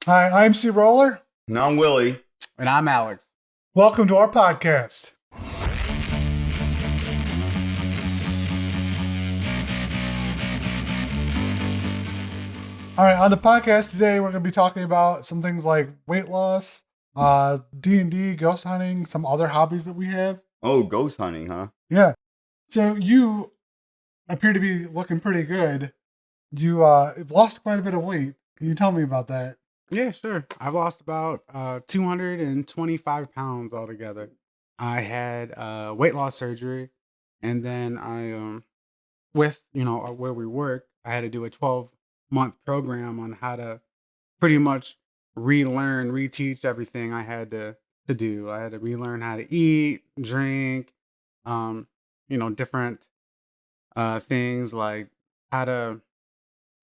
Hi, I'm CRollur. And I'm Willy. And I'm Alex. Welcome to our podcast. All right, on the podcast today, we're going to be talking about some things like weight loss, D&D, ghost hunting, some other hobbies that we have. Oh, ghost hunting, huh? Yeah. So you appear to be looking pretty good. You've lost quite a bit of weight. Can you tell me about that? Yeah, sure. I've lost about 225 pounds altogether. I had weight loss surgery, and then with where we work, I had to do a 12-month program on how to pretty much relearn, reteach everything I had to do. I had to relearn how to eat, drink, different things like how to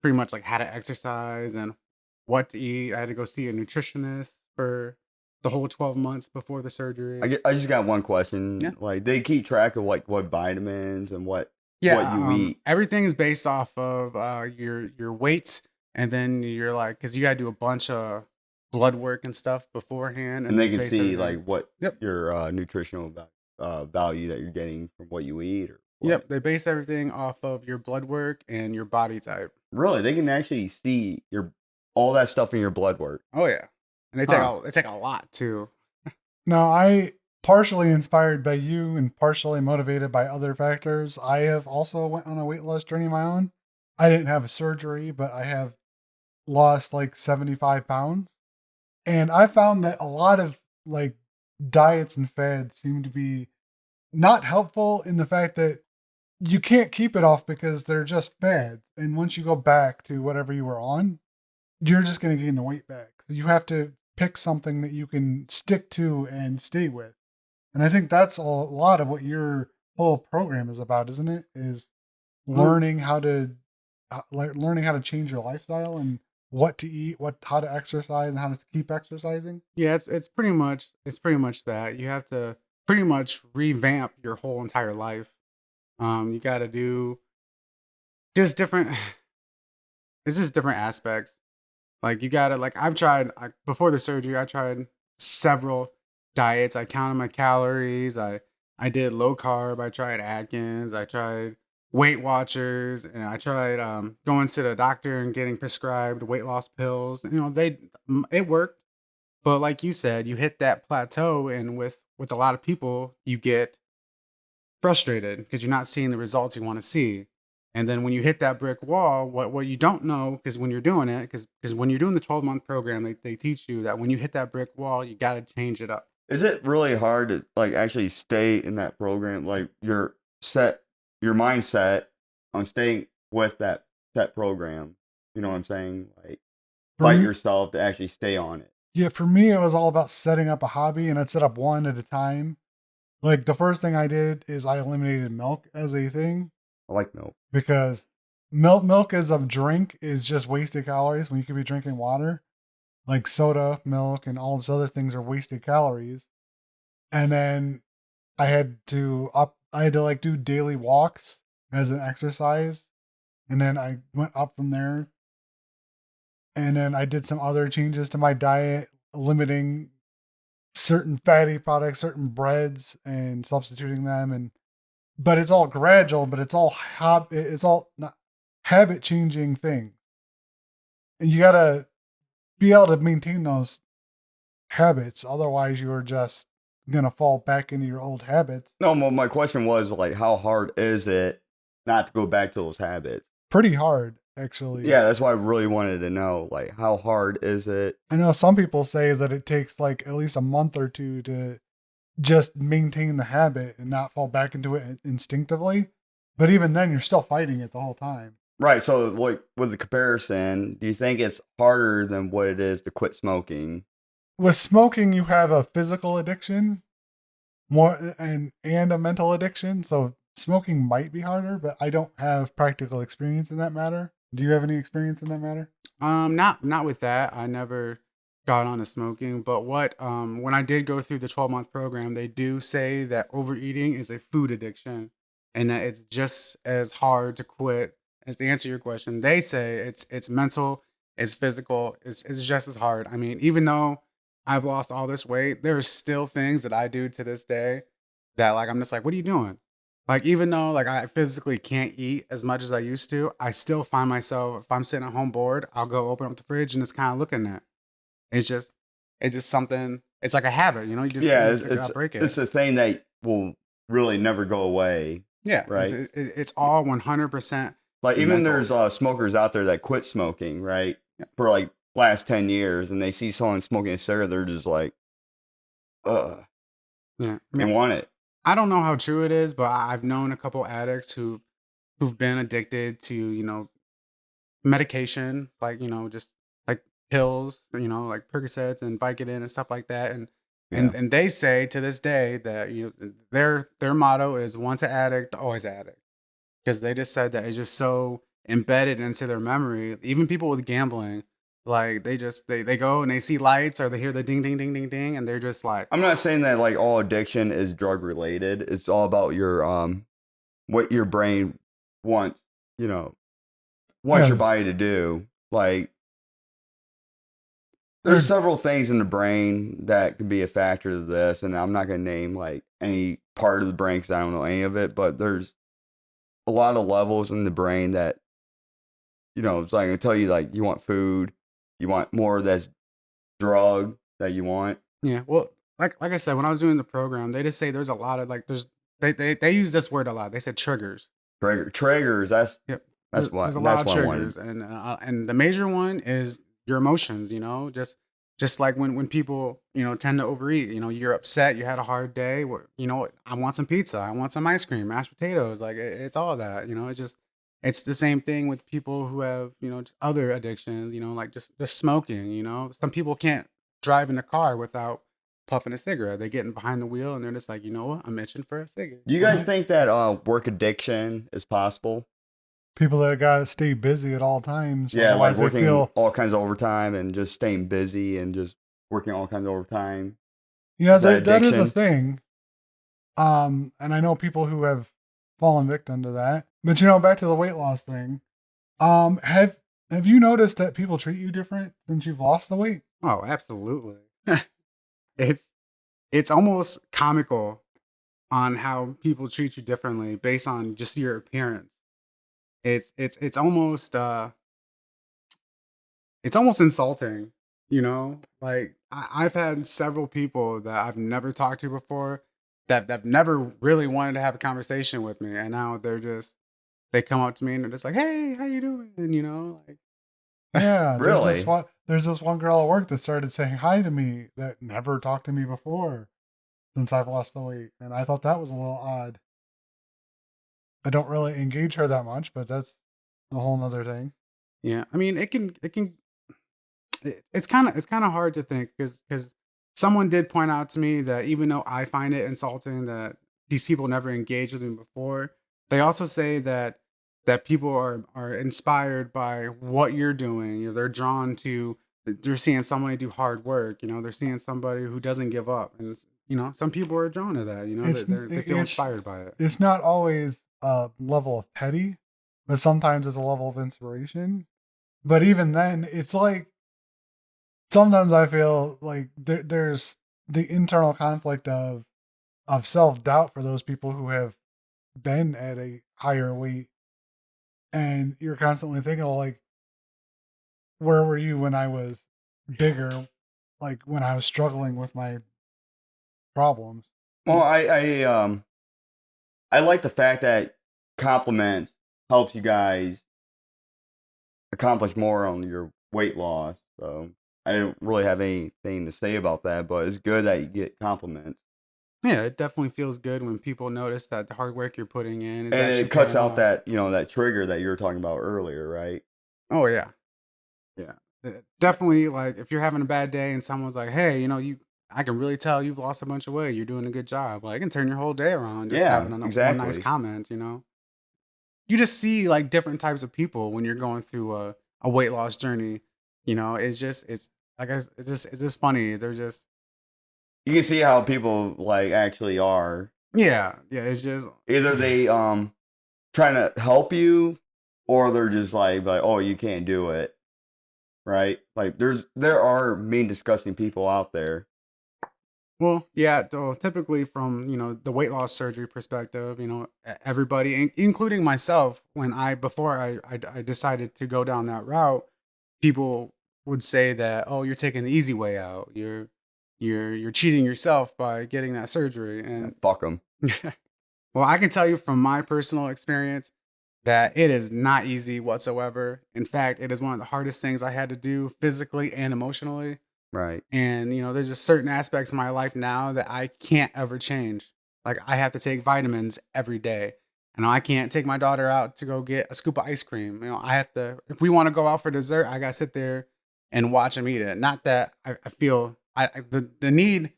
pretty much like how to exercise and what to eat. I had to go see a nutritionist for the whole 12 months before the surgery. I just got one question. Yeah. Like, they keep track of like what vitamins and what you eat. Everything is based off of your weights, and then you're like, because you got to do a bunch of blood work and stuff beforehand, And they can base see everything. like what Yep. your nutritional value that you're getting from what you eat. Or what. Yep, they base everything off of your blood work and your body type. Really, they can actually see all that stuff in your blood work. Oh yeah, and they take a lot too. Now, I partially inspired by you and partially motivated by other factors. I have also went on a weight loss journey of my own. I didn't have a surgery, but I have lost like 75 pounds. And I found that a lot of like diets and fads seem to be not helpful in the fact that you can't keep it off because they're just fads. And once you go back to whatever you were on, you're just going to gain the weight back. So you have to pick something that you can stick to and stay with. And I think that's a lot of what your whole program is about, isn't it? Is learning how to change your lifestyle and what to eat, how to exercise, and how to keep exercising. Yeah, it's pretty much that. You have to pretty much revamp your whole entire life. You got to do just different. It's just different aspects. Like you gotta I've tried before the surgery. I tried several diets. I counted my calories. I did low carb. I tried Atkins. I tried Weight Watchers, and I tried going to the doctor and getting prescribed weight loss pills. It worked, but like you said, you hit that plateau, and with a lot of people, you get frustrated because you're not seeing the results you want to see. And then when you hit that brick wall, what you don't know, because when you're doing it, because when you're doing the 12-month program, they teach you that when you hit that brick wall, you got to change it up. Is it really hard to like actually stay in that program? Like your mindset on staying with that program. You know what I'm saying? Like fight yourself to actually stay on it. Yeah, for me, it was all about setting up a hobby, and I'd set up one at a time. Like the first thing I did is I eliminated milk as a thing. I like milk. Because milk as a drink is just wasted calories when you could be drinking water. Like soda, milk, and all these other things are wasted calories. And then I had to like do daily walks as an exercise. And then I went up from there. And then I did some other changes to my diet, limiting certain fatty products, certain breads, and substituting them. But it's all gradual, but it's all not habit changing thing. And you gotta be able to maintain those habits. Otherwise you're just gonna fall back into your old habits. No, well, my question was like, how hard is it not to go back to those habits? Pretty hard, actually. Yeah, that's why I really wanted to know, like, how hard is it? I know some people say that it takes like at least a month or two to just maintain the habit and not fall back into it instinctively. But even then, you're still fighting it the whole time. Right. So, like, with the comparison, do you think it's harder than what it is to quit smoking? With smoking, you have a physical addiction more and a mental addiction. So smoking might be harder, but I don't have practical experience in that matter. Do you have any experience in that matter? Not with that. I never got on to smoking, but when I did go through the 12-month program, they do say that overeating is a food addiction and that it's just as hard to quit. As to answer your question, they say it's mental it's physical. It's just as hard. I mean, even though I've lost all this weight, there's still things that I do to this day that like I'm just like, what are you doing? Like even though like I physically can't eat as much as I used to, I still find myself if I'm sitting at home bored, I'll go open up the fridge and just kind of looking at. It's just it's just something. It's like a habit, you know. You Yeah, just figure out break it. it's a thing that will really never go away, Yeah, right? it's all 100% Like even mental. there's smokers out there that quit smoking, right? Yeah. For like last 10 years, and they see someone smoking a cigarette, they're just like, Yeah, I they mean, want it. I don't know how true it is, but I've known a couple addicts who've been addicted to medication, like just like pills, like Percocets and Vicodin and stuff like that, and Yeah. and they say to this day that their motto is once an addict, always an addict, because they just said that it's just so embedded into their memory. Even people with gambling, like they go and they see lights or they hear the ding ding ding ding ding, and they're just like, I'm not saying that like all addiction is drug related. It's all about your what your brain wants, you know, wants your Yes. body to do. Like there's There's several things in the brain that could be a factor to this, and I'm not going to name like any part of the brain because I don't know any of it, but there's a lot of levels in the brain that, it's like I tell you, like you want food, you want more of that drug that you want. yeah. Well, like I said, when I was doing the program, they just say there's a lot of like there's they use this word a lot. They said triggers. Triggers. That's Yep. that's what There's a lot that's of what I wanted. triggers, and the major one is your emotions. Just like when people tend to overeat. You're upset. You had a hard day. I want some pizza. I want some ice cream, mashed potatoes. Like it's all that. It's the same thing with people who have just other addictions. Like just smoking. Some people can't drive in a car without puffing a cigarette. They're getting behind the wheel and they're just like, you know what? I'm itching for a cigarette. Do you guys think that work addiction is possible? people that gotta stay busy at all times. Yeah, like Otherwise, they working feel all kinds of overtime and just staying busy and just working all kinds of overtime. yeah. Is that That is a addiction? thing. And I know people who have fallen victim to that. But back to the weight loss thing. Have you noticed that people treat you different since you've lost the weight? Oh, absolutely. it's it's almost comical on how people treat you differently based on just your appearance. It's almost insulting, Like I've had several people that I've never talked to before that never really wanted to have a conversation with me, and now they come up to me and they're just like, "Hey, how you doing?" Like Yeah, Really? there's this one girl at work that started saying hi to me that never talked to me before since I've lost the weight, and I thought that was a little odd. I don't really engage her that much, but that's a whole nother thing. yeah, I mean, it's kind of hard to think because someone did point out to me that even though I find it insulting that these people never engaged with me before, they also say that people are inspired by what you're doing. They're drawn to. They're seeing somebody do hard work. They're seeing somebody who doesn't give up, and some people are drawn to that. It's They feel inspired by it. it's not always a level of petty, but sometimes it's a level of inspiration. But even then, it's like sometimes I feel like there's the internal conflict of self doubt for those people who have been at a higher weight, and you're constantly thinking, well, like, where were you when I was bigger? Like when I was struggling with my problems. Well, I like the fact that compliment helps you guys accomplish more on your weight loss. So I don't really have anything to say about that, but it's good that you get compliments. Yeah, it definitely feels good when people notice that the hard work you're putting in is And actually it cuts paying out off. that trigger that you were talking about earlier, right? Oh yeah. Yeah. Definitely like if you're having a bad day and someone's like, "Hey, I can really tell you've lost a bunch of weight. You're doing a good job." Like, it can turn your whole day around just Yeah, having one nice exactly. comment. You just see like different types of people when you're going through a weight loss journey. It's like it's just funny. They're just You can see how people like actually are. yeah, yeah, it's just Either they trying to help you or they're just like oh, you can't do it. right? Like there are mean, disgusting people out there. Well, yeah, so typically from, the weight loss surgery perspective, everybody, including myself, before I decided to go down that route, people would say that, oh, you're taking the easy way out. You're cheating yourself by getting that surgery. Yeah, And fuck them. well, I can tell you from my personal experience that it is not easy whatsoever. In fact, it is one of the hardest things I had to do physically and emotionally. Right. And, there's just certain aspects of my life now that I can't ever change. Like I have to take vitamins every day. I can't take my daughter out to go get a scoop of ice cream. I have to, if we want to go out for dessert, I got to sit there and watch them eat it. Not that I feel the need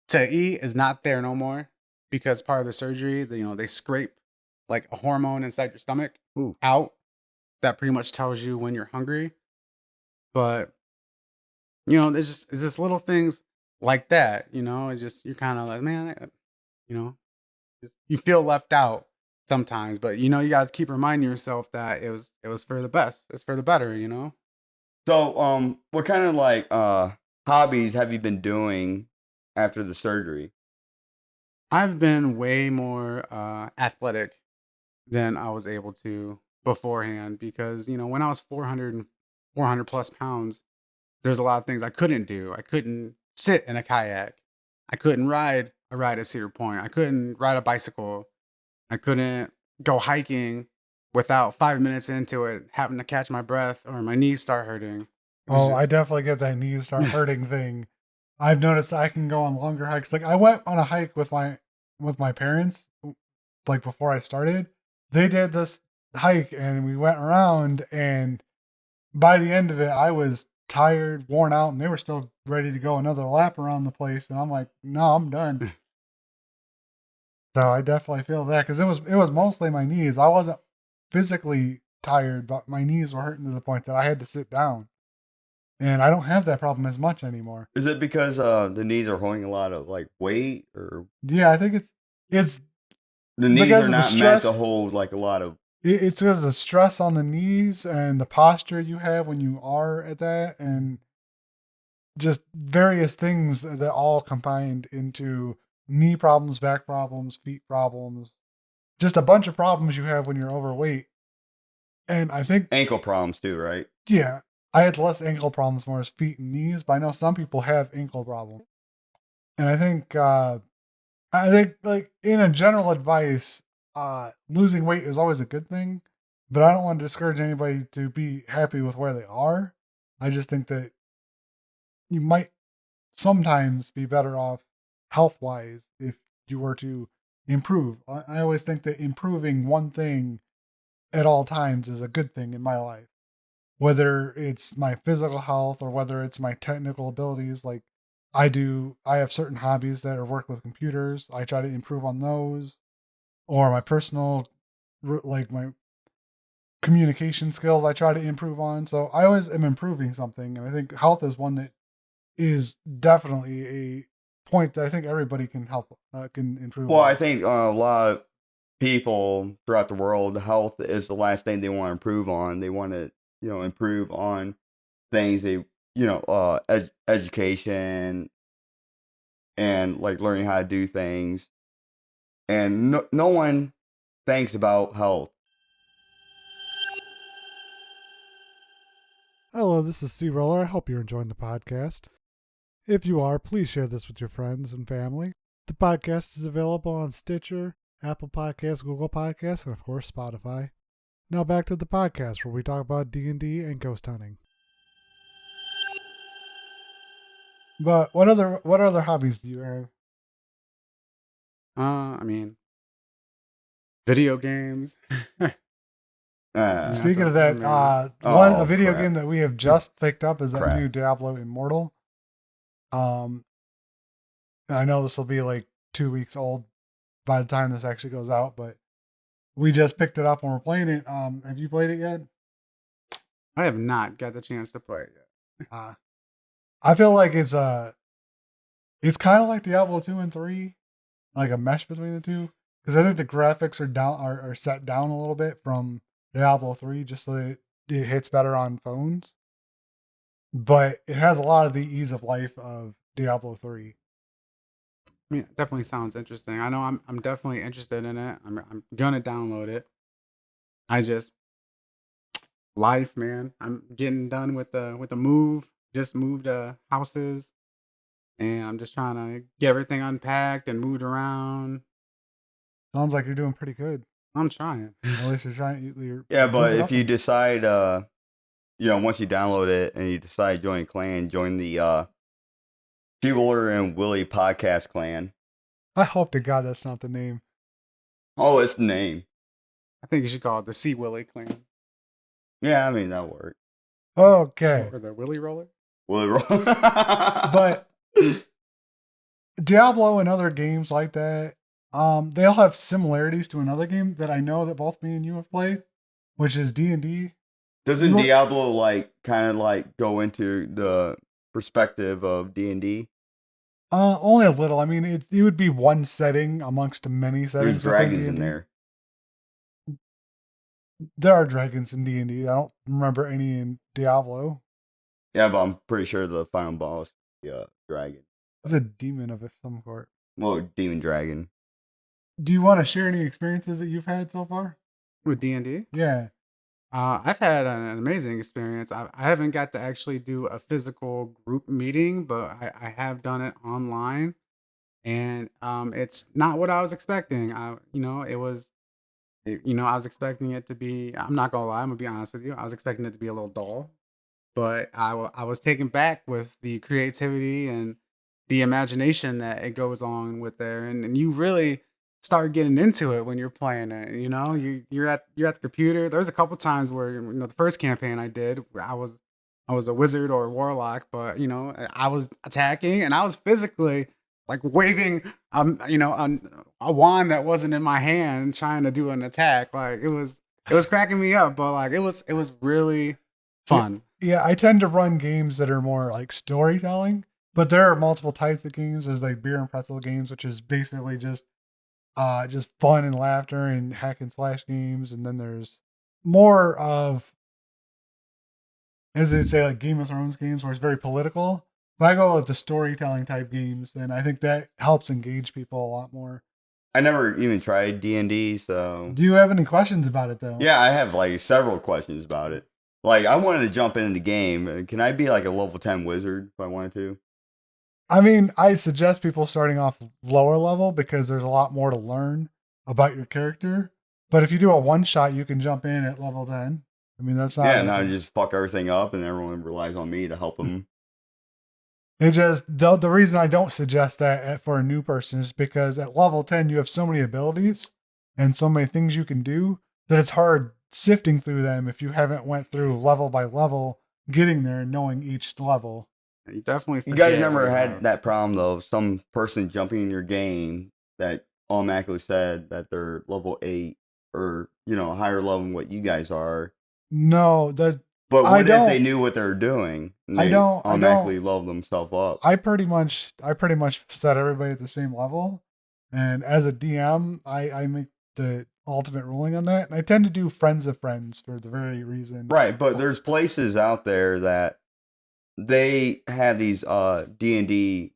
to eat is not there no more because part of the surgery, they scrape like a hormone inside your stomach Ooh. out that pretty much tells you when you're hungry. But it's just little things like that, it's just, you're kind of like, man, you know, you feel left out sometimes, but you got to keep reminding yourself that it was for the best. It's for the better. So, what kind of like hobbies have you been doing after the surgery? I've been way more athletic than I was able to beforehand because, when I was 400 plus pounds, there's a lot of things I couldn't do. I couldn't sit in a kayak. I couldn't ride a ride at Cedar Point. I couldn't ride a bicycle. I couldn't go hiking without 5 minutes into it having to catch my breath or my knees start hurting. It was Oh, I just definitely get that knees start hurting thing. I've noticed I can go on longer hikes. Like I went on a hike with my parents, like before I started. They did this hike and we went around, and by the end of it I was tired, worn out, and they were still ready to go another lap around the place, and I'm like, "No, I'm done." So I definitely feel that cuz it was mostly my knees. I wasn't physically tired, but my knees were hurting to the point that I had to sit down. And I don't have that problem as much anymore. Is it because the knees are holding a lot of like weight, or Yeah, I think it's the knees because are of the not meant to stress. hold like a lot of? It's because of the stress on the knees and the posture you have when you are at that, and just various things that all combined into knee problems, back problems, feet problems, just a bunch of problems you have when you're overweight. And I think, Ankle problems too, right? yeah, I had less ankle problems more as feet and knees, but I know some people have ankle problems. And I think, like, in a general advice, losing weight is always a good thing, but I don't want to discourage anybody to be happy with where they are. I just think that you might sometimes be better off health wise if you were to improve. I always think that improving one thing at all times is a good thing in my life, whether it's my physical health or whether it's my technical abilities. Like I have certain hobbies that are work with computers. I try to improve on those, or my personal, like my communication skills, I try to improve on. So I always am improving something. And I think health is one that is definitely a point that I think everybody can can improve Well, I on. think a lot of people throughout the world, health is the last thing they want to improve on. They want to, improve on things education and like learning how to do things. And no one thinks about health. Hello, this is CRollur. I hope you're enjoying the podcast. If you are, please share this with your friends and family. The podcast is available on Stitcher, Apple Podcasts, Google Podcasts, and of course Spotify. Now back to the podcast where we talk about D&D and ghost hunting. But what other hobbies do you have? I mean, video games. Uh, Speaking of That's a that, main. a oh video crap, game that we have just picked up is that new crap. Diablo Immortal. Um, I know this will be like 2 weeks old by the time this actually goes out, but we just picked it up and we're playing it. Have you played it yet? I have not got the chance to play it yet. I feel like it's kind of like Diablo 2 and 3, like a mesh between the two. Because I think the graphics are set down a little bit from Diablo 3, just so that it hits better on phones. but it has a lot of the ease of life of Diablo 3. I mean, it definitely sounds interesting. I know I'm definitely interested in it. I'm gonna download it. I just life, man. I'm getting done with the move. Just moved houses, and I'm just trying to get everything unpacked and moved around. Sounds like you're doing pretty good. I'm trying. At least you're trying. You're Yeah, but moving if up you in- decide, once you download it and you decide to join a clan, join the CRollur and Willy podcast clan. I hope to God that's not the name. Oh, it's the name. I think you should call it the Sea Willy clan Yeah, I mean that'll work. Okay, or the Willy Roller. Willy roll. but Diablo and other games like that, they all have similarities to another game that I know that both me and you have played, which is D&D. Doesn't You- Diablo kind of go into the perspective of D&D? Only a little. I mean, it would be one setting amongst many settings. There's dragons within in D&D. there. There are dragons in D&D. I don't remember any in Diablo. Yeah, but I'm pretty sure the final boss, dragon. It's a demon of some sort. Well, demon dragon. Do you want to share any experiences that you've had so far? With D&D. Yeah. I've had an amazing experience. I haven't got to actually do a physical group meeting, but I have done it online, and it's not what I was expecting. It was, I was expecting it to be. I'm not gonna lie. I'm gonna be honest with you. I was expecting it to be a little dull, but I was taken back with the creativity and the imagination that it goes on with there, and you really start getting into it when you're playing it. You're at the computer. There's a couple times where the first campaign I did, where I was a wizard or a warlock, but I was attacking and I was physically like waving a wand that wasn't in my hand, trying to do an attack. Like it was cracking me up, but like it was really fun. Yeah, I tend to run games that are more like storytelling, but there are multiple types of games. There's like beer and pretzel games, which is basically just fun and laughter and hack and slash games, and then there's more of, as they say, like Game of Thrones games where it's very political. But I go with the storytelling type games, and I think that helps engage people a lot more. I never even tried D&D, so Do you have any questions about it though? yeah, I have several questions about it. Like, I wanted to jump into the game. Can I be like a level 10 wizard if I wanted to? I mean, I suggest people starting off lower level because there's a lot more to learn about your character. But if you do a one shot, you can jump in at level 10. I mean, that's not. Yeah, and I just fuck everything up, and everyone relies on me to help them. It just, the reason I don't suggest that for a new person is because at level 10, you have so many abilities and so many things you can do that it's hard sifting through them if you haven't went through level by level, getting there and knowing each level. You definitely. You guys forget never what you had have. that problem, though, of some person jumping in your game that automatically said that they're level 8 or, higher level than what you guys are. No, But I what if don't- they knew what they were doing and I they don't- automatically level themselves up? I pretty much set everybody at the same level. And as a DM, I make the ultimate ruling on that. And I tend to do friends of friends for the very reason. Right, but there's places out there that they have these D&D,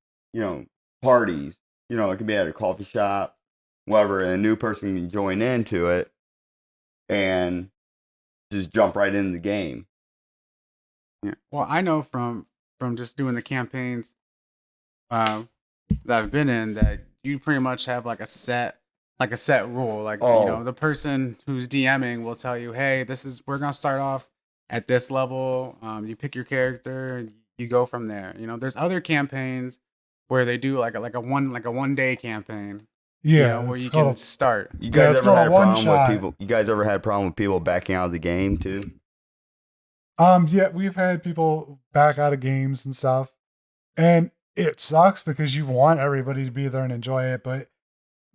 parties. It could be at a coffee shop, whatever, and a new person can join into it and just jump right into the game. Yeah. Well, I know from just doing the campaigns that I've been in that you pretty much have like a set rule. Like Oh. the person who's DMing will tell you, hey, we're gonna start off at this level. You pick your character and you go from there. There's other campaigns where they do like a 1 day campaign. Yeah. Where it's you called can a- start. You guys it's ever not a had a problem one-shot. with people? You guys ever had a problem with people backing out of the game too? Yeah, we've had people back out of games and stuff. And it sucks because you want everybody to be there and enjoy it, but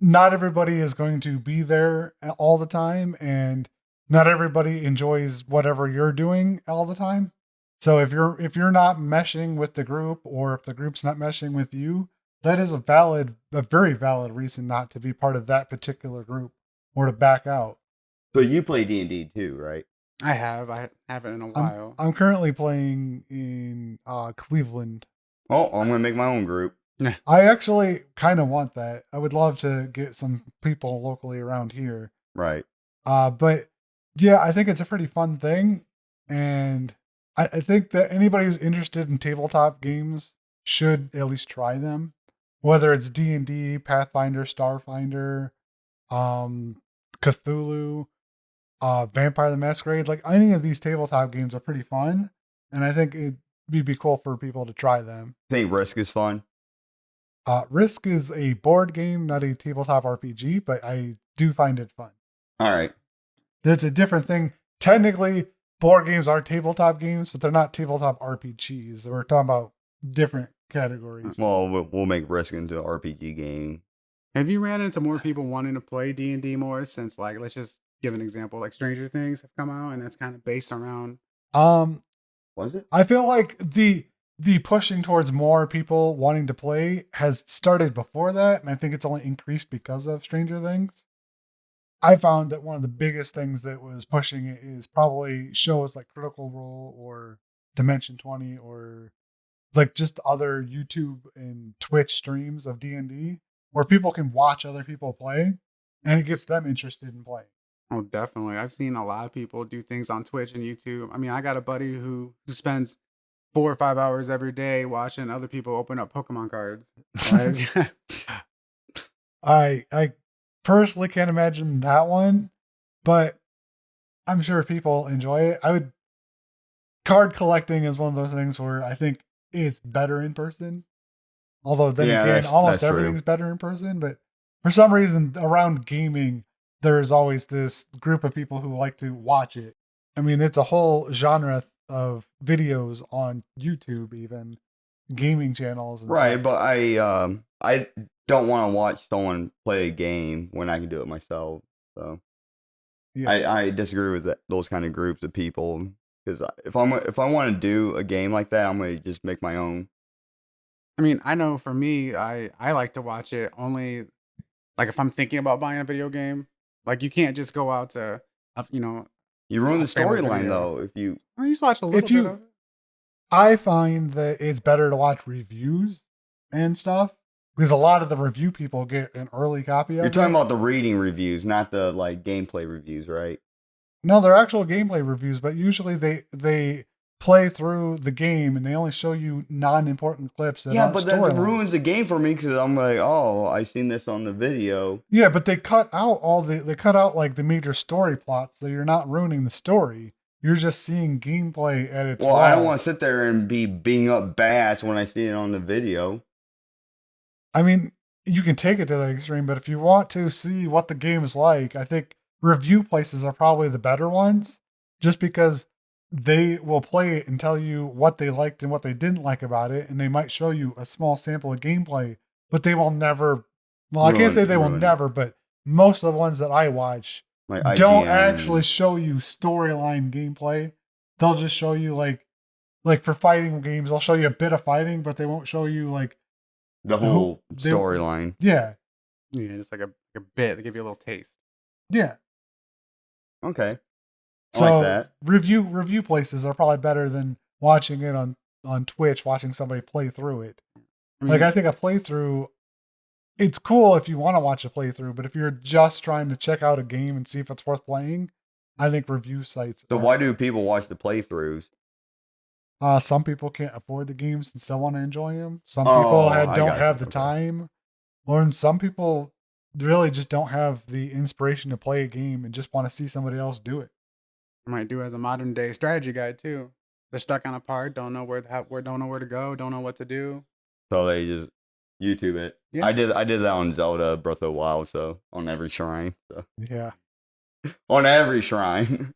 not everybody is going to be there all the time, and not everybody enjoys whatever you're doing all the time. So if you're not meshing with the group, or if the group's not meshing with you, that is a very valid reason not to be part of that particular group or to back out. So you play D&D too, right? I haven't in a I'm while. I'm currently playing in Cleveland. Oh, I'm gonna make my own group. I actually kind of want that. I would love to get some people locally around here. Right. But yeah, I think it's a pretty fun thing, and I think that anybody who's interested in tabletop games should at least try them, whether it's D&D, Pathfinder, Starfinder, um, Cthulhu, Vampire the Masquerade. Like any of these tabletop games are pretty fun, and I think it'd be cool for people to try them. Think Risk is fun. Risk is a board game, not a tabletop RPG, but I do find it fun. All right. There's a different thing. Technically, board games are tabletop games, but they're not tabletop RPGs. We're talking about different categories. Well, we'll make Risk into an RPG game. Have you ran into more people wanting to play D&D more since, like, let's just give an example, like Stranger Things have come out, and that's kind of based around. Was it? I feel like the pushing towards more people wanting to play has started before that, and I think it's only increased because of Stranger Things. I found that one of the biggest things that was pushing it is probably shows like Critical Role or Dimension 20 or like just other YouTube and Twitch streams of D&D where people can watch other people play and it gets them interested in playing. Oh, definitely. I've seen a lot of people do things on Twitch and YouTube. I mean, I got a buddy who spends 4 or 5 hours every day watching other people open up Pokemon cards. Like, I personally can't imagine that one, but I'm sure people enjoy it. Card collecting is one of those things where I think it's better in person. Although then Yeah, again, that's almost true. everything's better in person. But for some reason, around gaming, there's always this group of people who like to watch it. I mean, it's a whole genre of videos on YouTube, even gaming channels and Right, stuff. but I don't want to watch someone play a game when I can do it myself. So Yeah. I disagree with those kind of groups of people because if I want to do a game like that, I'm gonna just make my own. I mean, I know for me, I like to watch it only like if I'm thinking about buying a video game. Like you can't just go out to, you know, You ruin the a family storyline video. though if you. I just watch a little bit of it. I find that it's better to watch reviews and stuff because a lot of the review people get an early copy of You're talking it. about the reading reviews, not the like gameplay reviews, right? No, they're actual gameplay reviews, but usually they play through the game and they only show you non-important clips that Yeah, aren't but that storyline. ruins the game for me because I'm like, oh, I seen this on the video. Yeah, but they cut out they cut out like the major story plots, so you're not ruining the story. You're just seeing gameplay at its Well, I don't raw. want to sit there and be beating up bats when I see it on the video. I mean, you can take it to the extreme, but if you want to see what the game is like, I think review places are probably the better ones, just because they will play it and tell you what they liked and what they didn't like about it, and they might show you a small sample of gameplay, but they will never. Well, I can't say they will Ruin it. never, but most of the ones that I watch Like don't IGN. actually show you storyline gameplay. They'll just show you like for fighting games, they'll show you a bit of fighting, but they won't show you like The whole storyline. Yeah. Yeah, just like a bit to give you a little taste. Yeah. Okay. I So like that. review places are probably better than watching it on Twitch, watching somebody play through it. I mean, Like I think a playthrough, it's cool if you want to watch a playthrough, but if you're just trying to check out a game and see if it's worth playing, I think review sites. So why do people watch the playthroughs? Some people can't afford the games and still want to enjoy them. Some Oh, people I don't got have you. the Okay. time, or some people really just don't have the inspiration to play a game and just want to see somebody else do it. I might do as a modern day strategy guide too. They're stuck on a part, don't know where to go, don't know what to do. So they just YouTube it. Yeah. I did that on Zelda Breath of the Wild, so on every shrine. So Yeah. on every shrine.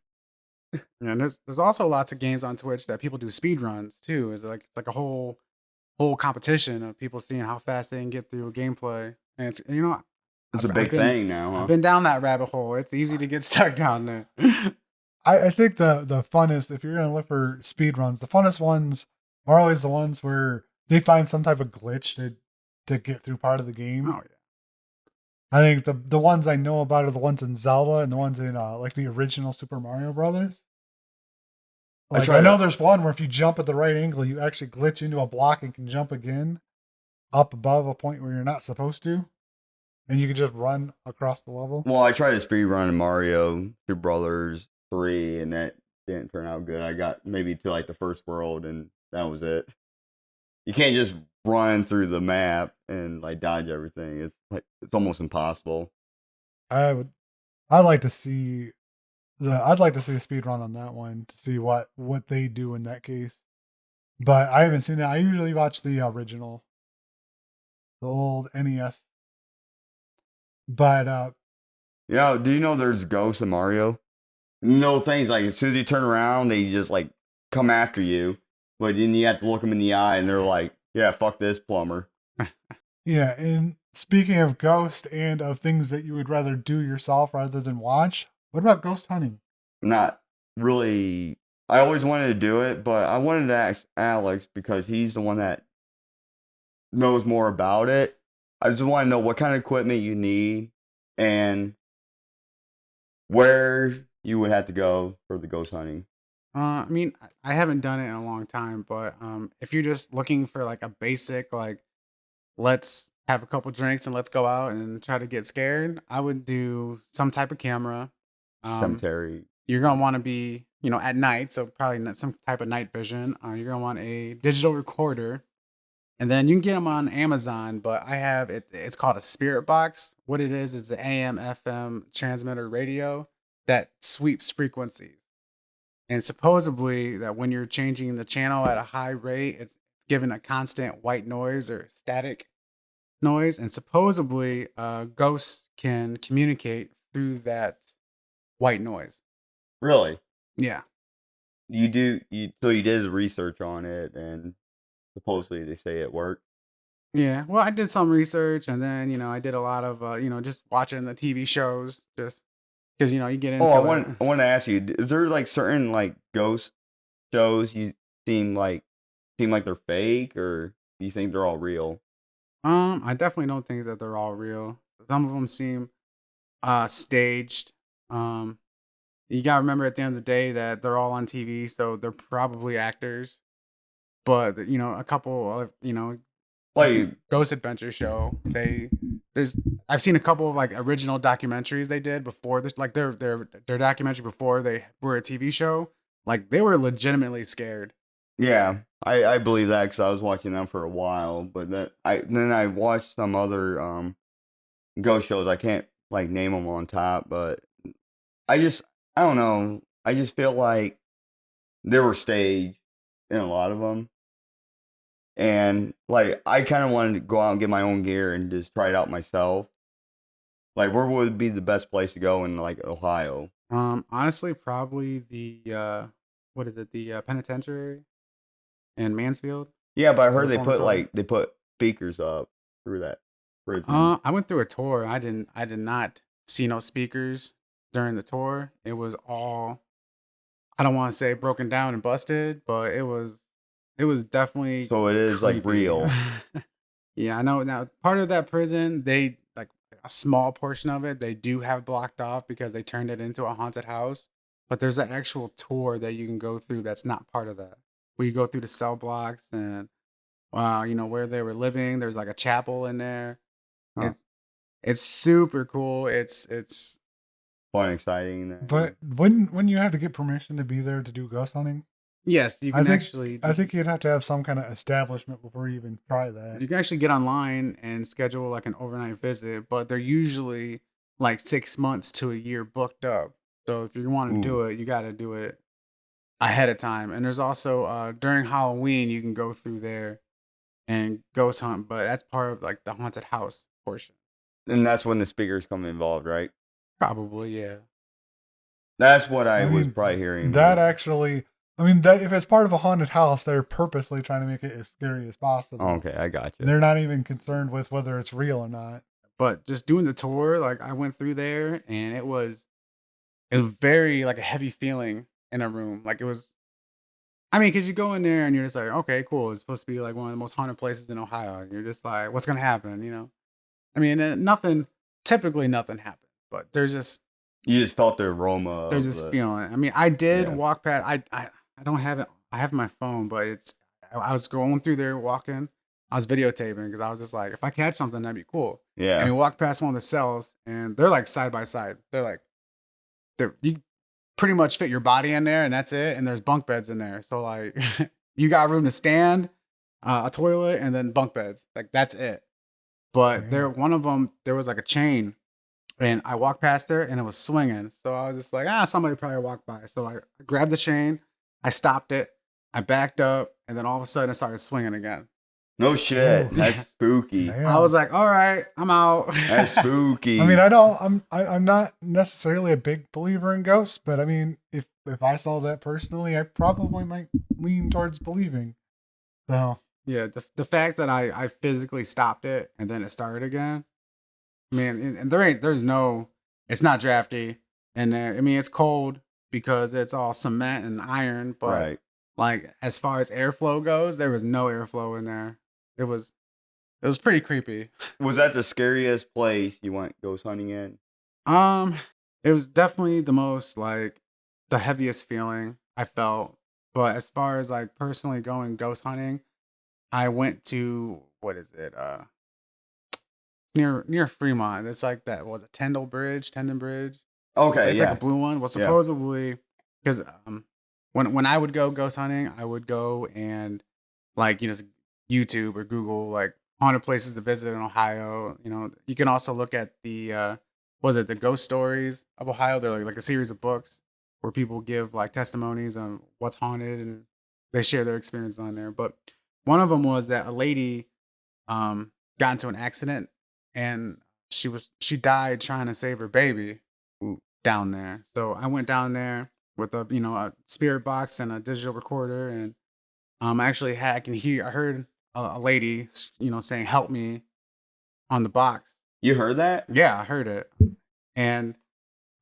Yeah, and there's also lots of games on Twitch that people do speed runs too. It's like a whole competition of people seeing how fast they can get through a gameplay. And it's It's a I've big been- thing now, huh? I've been down that rabbit hole. It's easy to get stuck down there. I think the funnest, if you're gonna look for speed runs, the funnest ones are always the ones where they find some type of glitch to get through part of the game. Oh yeah. I think the ones I know about are the ones in Zelda and the ones in like the original Super Mario Brothers. Like, tried I know to- there's one where if you jump at the right angle, you actually glitch into a block and can jump again up above a point where you're not supposed to. And you can just run across the level. Well, I tried to speed run Mario 2 Brothers 3, and that didn't turn out good. I got maybe to like the first world, and that was it. You can't just run through the map and like dodge everything. It's almost impossible. I'd like to see a speed run on that one to see what they do in that case. But I haven't seen it. I usually watch the original, the old NES. But Yeah, do you know there's ghosts in Mario? No things like as soon as you turn around, they just like come after you. But then you have to look them in the eye, and they're like, "Yeah, fuck this plumber." yeah, and speaking of ghost and of things that you would rather do yourself rather than watch, what about ghost hunting? Not really. I always wanted to do it, but I wanted to ask Alex because he's the one that knows more about it. I just want to know what kind of equipment you need and where you would have to go for the ghost hunting. I mean, I haven't done it in a long time, but if you're just looking for like a basic, like, let's have a couple drinks and let's go out and try to get scared, I would do some type of camera. Cemetery. You're gonna want to be, at night, so probably not some type of night vision. You're gonna want a digital recorder, and then you can get them on Amazon. But I have it. It's called a Spirit Box. What it is the AM/FM transmitter radio that sweeps frequencies. And supposedly that when you're changing the channel at a high rate, it's given a constant white noise or static noise. And supposedly ghosts can communicate through that white noise. Really? Yeah. So you did research on it, and supposedly they say it worked. Yeah. Well, I did some research, and then, I did a lot of, just watching the TV shows just because, you get Oh, into it. I want to ask you: is there like certain like ghost shows you seem like they're fake, or do you think they're all real? I definitely don't think that they're all real. Some of them seem staged. Um, You gotta remember at the end of the day that they're all on TV, so they're probably actors. But a couple of like the Like, Ghost Adventure show, there's I've seen a couple of like original documentaries they did before this, like their documentary before they were a TV show. Like they were legitimately scared. yeah, I believe that because I was watching them for a while, but then I watched some other ghost shows. I can't like name them on top, but I just I don't know. I just feel like they were staged in a lot of them. And like I kind of wanted to go out and get my own gear and just try it out myself. Like where would be the best place to go in like Ohio? Honestly, probably the what is it? The penitentiary in Mansfield, Yeah, but I the heard reformatory. they put speakers up through that prison. I went through a tour. I did not see no speakers during the tour. It was all, I don't want to say broken down and busted, but it was definitely So it is like creepy. real. Yeah, I know. Now, part of that prison, they like a small portion of it, they do have blocked off because they turned it into a haunted house. But there's an actual tour that you can go through that's not part of that. Where you go through the cell blocks and where they were living. There's like a chapel in there. Huh. It's super cool. It's Fun, exciting. But wouldn't you have to get permission to be there to do ghost hunting? yes, you I can think actually I think you'd have to have some kind of establishment before you even try that. you can actually get online and schedule like an overnight visit, but they're usually like 6 months to a year booked up. So if you want to do Ooh. it, you got to do it ahead of time. And there's also during Halloween you can go through there and ghost hunt, but that's part of like the haunted house portion. And that's when the speakers come involved, right? Probably, yeah. That's what I I was mean, probably hearing. that actually, I mean, that if it's part of a haunted house, they're purposely trying to make it as scary as possible. Oh, okay, I got you. They're not even concerned with whether it's real or not. But just doing the tour, like I went through there and it was very like a heavy feeling in a room. Like it was, I mean, because you go in there and you're just like, okay, cool. It's supposed to be like one of the most haunted places in Ohio. And you're just like, what's gonna happen? I mean, typically nothing happened, but You just felt the aroma there's of this the. feeling. I mean, I did Yeah. walk past. I don't have it. I have my phone, but I was going through there walking. I was videotaping because I was just like, if I catch something, that'd be cool. Yeah. And we walked past one of the cells, and they're like side by side. You pretty much fit your body in there, and that's it. And there's bunk beds in there, so like you got room to stand, a toilet, and then bunk beds. Like that's it. But one of them, there was like a chain, and I walked past there, and it was swinging. So I was just like, somebody probably walked by. So I grabbed the chain, I stopped it, I backed up, and then all of a sudden it started swinging again. No shit. Ooh. That's spooky. Damn. I was like, all right, I'm out. That's spooky. I mean, I'm not necessarily a big believer in ghosts, but I mean, if I saw that personally, I probably might lean towards believing. So Yeah, the fact that I physically stopped it and then it started again, man, and it's not drafty, and I mean it's cold because it's all cement and iron, but right. like as far as airflow goes, there was no airflow in there. It was pretty creepy. Was that the scariest place you went ghost hunting in? It was definitely the heaviest feeling I felt. But as far as like personally going ghost hunting, I went to what is it? Near Fremont. It's like that. What was it Tendon Bridge? Okay, It's yeah. like a blue one. Well, supposedly because when I would go ghost hunting, I would go and like YouTube or Google like haunted places to visit in Ohio. You can also look at the the Ghost Stories of Ohio? They're like a series of books where people give like testimonies on what's haunted and they share their experience on there. But one of them was that a lady got into an accident and she died trying to save her baby down there. So I went down there with a spirit box and a digital recorder, and I heard a lady saying help me on the box. You heard that? Yeah, I heard it. And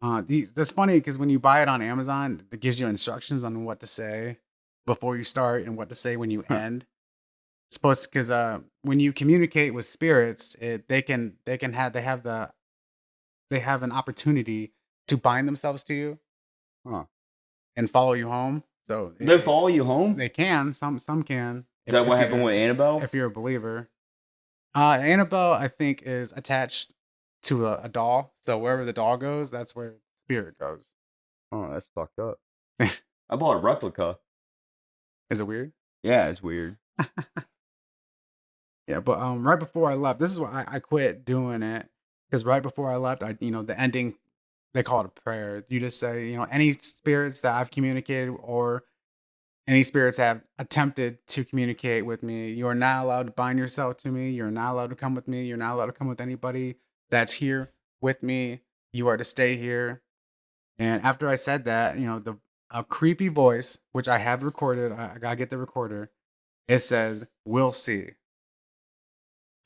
that's funny because when you buy it on Amazon, it gives you instructions on what to say before you start and what to say when you end. It's supposed because when you communicate with spirits, they have an opportunity to bind themselves to you and follow you home. So they follow you home? They can. Some can. Is that what happened with Annabelle? If you're a believer. Annabelle, I think, is attached to a doll. So wherever the doll goes, that's where spirit goes. Oh, that's fucked up. I bought a replica. Is it weird? Yeah, it's weird. Yeah, but right before I left, this is why I quit doing it. Because right before I left, the ending, they call it a prayer. You just say, any spirits that I've communicated or any spirits have attempted to communicate with me, you are not allowed to bind yourself to me. You're not allowed to come with me. You're not allowed to come with anybody that's here with me. You are to stay here. And after I said that, a creepy voice, which I have recorded, I gotta get the recorder. It says, "We'll see."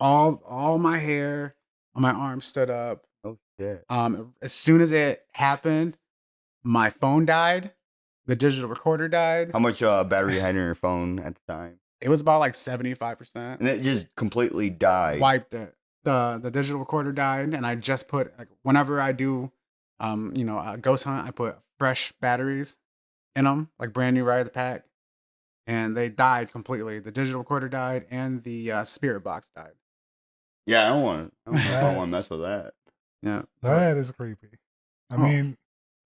All my hair on my arm stood up. Oh shit. As soon as it happened, my phone died. The digital recorder died. How much battery you had in your phone at the time? It was about like 75%. And it just completely died. Wiped it. The digital recorder died, and I just put whenever I do, a ghost hunt, I put fresh batteries in them, like brand new right out of the pack, and they died completely. The digital recorder died, and the spirit box died. Yeah, I don't want to mess with that. Yeah, that is creepy. I mean,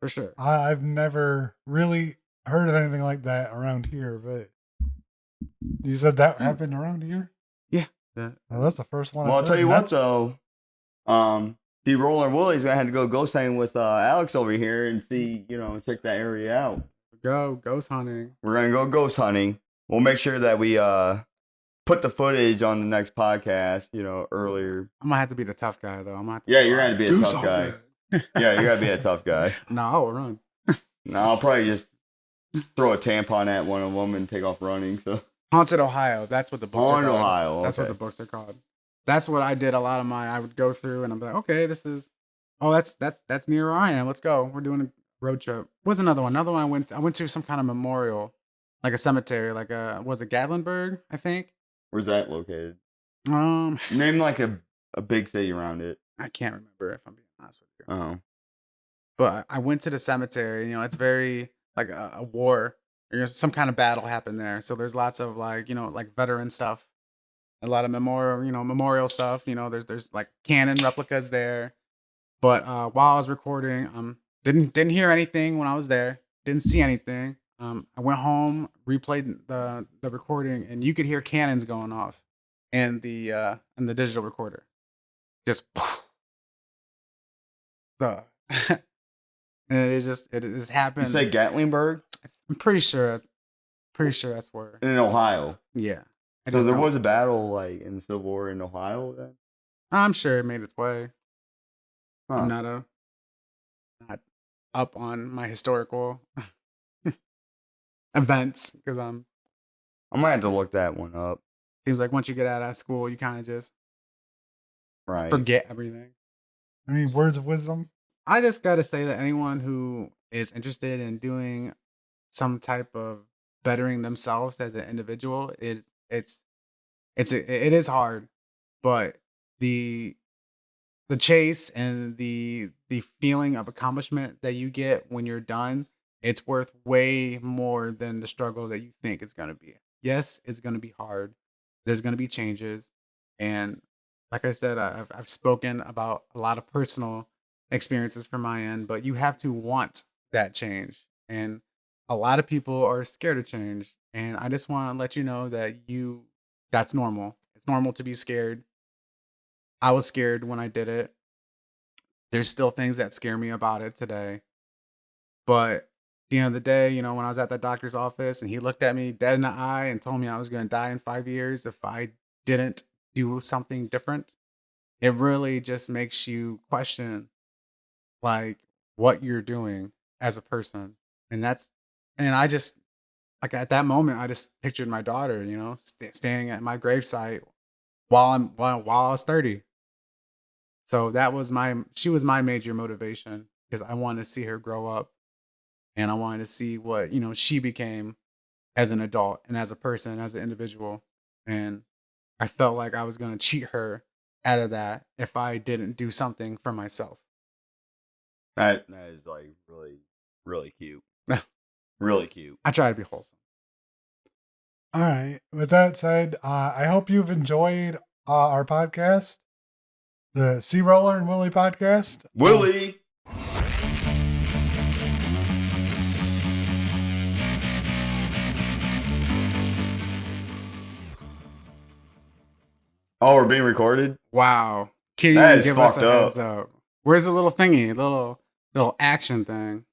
for sure. I've never really heard of anything like that around here, but you said that happened around here? Yeah. Well, that's the first one. Well, I'll tell you what though. CRollur and Willy's gonna have to go ghost hunting with Alex over here and see, check that area out. Go ghost hunting. We're gonna go ghost hunting. We'll make sure that we put the footage on the next podcast, earlier. I'm gonna have to be the tough guy though. You're gonna be a tough guy. Yeah, you're gonna be a tough guy. No, I'll run. No, I'll probably just throw a tampon at one of them and take off running. So Haunted Ohio. That's what the books are called. Haunted Ohio. That's what the books are called. That's what I did. I would go through and I'm like, okay, that's near where I am. Let's go. We're doing a road trip. What's another one? Another one I went to some kind of memorial, like a cemetery, was it Gatlinburg, I think? Where's that located? Name like a big city around it. I can't remember if I'm being honest with you. Oh. But I went to the cemetery. It's very like a war There's some kind of battle happened there. So there's lots of like, like veteran stuff, a lot of memorial stuff. There's like cannon replicas there. But while I was recording, didn't hear anything when I was there. Didn't see anything. I went home, replayed the recording, and you could hear cannons going off, and the digital recorder, just the, and it just You happened. say Gatlinburg I'm pretty sure that's where. in Ohio. Yeah. So there was a battle like in the Civil War in Ohio then? I'm sure it made its way. Huh. I'm not up on my historical events because I might have to look that one up. seems like once you get out of school, you kind of just Right. forget everything. Any words of wisdom? I just got to say that anyone who is interested in doing some type of bettering themselves as an individual, it is hard, but the chase and the feeling of accomplishment that you get when you're done, it's worth way more than the struggle that you think it's going to be. Yes, it's going to be hard. There's going to be changes, and like I said, I've spoken about a lot of personal experiences from my end, but you have to want that change, and a lot of people are scared of change, and I just want to let you know that that's normal. It's normal to be scared. I was scared when I did it. There's still things that scare me about it today. But at the end of the day, when I was at that doctor's office and he looked at me dead in the eye and told me I was going to die in 5 years if I didn't do something different, it really just makes you question like what you're doing as a person. And I just, like at that moment, I just pictured my daughter, standing at my gravesite while I was 30. So she was my major motivation because I wanted to see her grow up and I wanted to see what, she became as an adult and as a person, as an individual. And I felt like I was going to cheat her out of that if I didn't do something for myself. That is like really, really cute. Really cute. I try to be wholesome. All right. With that said, I hope you've enjoyed our podcast, the CRollur and Willy podcast. Willy! Oh, we're being recorded? Wow. Can't That even is give us a fucked up. heads up. Where's the little thingy, little action thing?